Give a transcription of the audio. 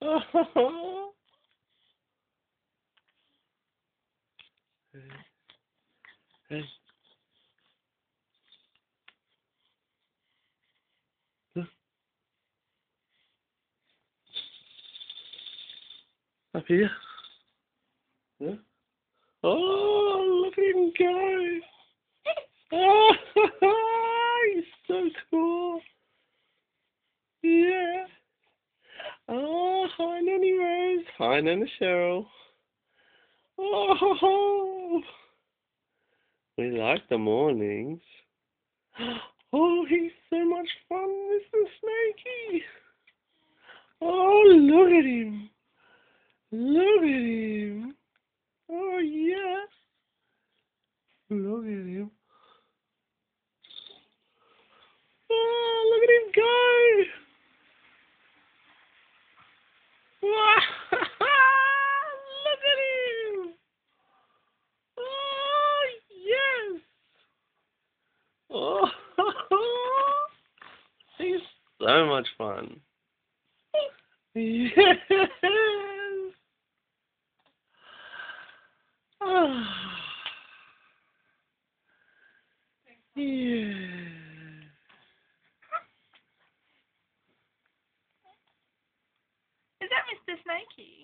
Oh. Hey, hey, look, up here. Yeah. Oh, look at him go. Oh, he's so cool. Yeah. Oh, hi, Nanny Rose. Hi, Nana Cheryl. Oh, we like the mornings. Oh, he's so much fun, Mr. Snakey. Oh, look at him. Look at him. Oh, yeah. Look at him. Oh, look at him go. Wow. Look at him. Oh, yes. Oh, he's so much fun. Yes. Ah. Yeah. Is that Mr. Snakey?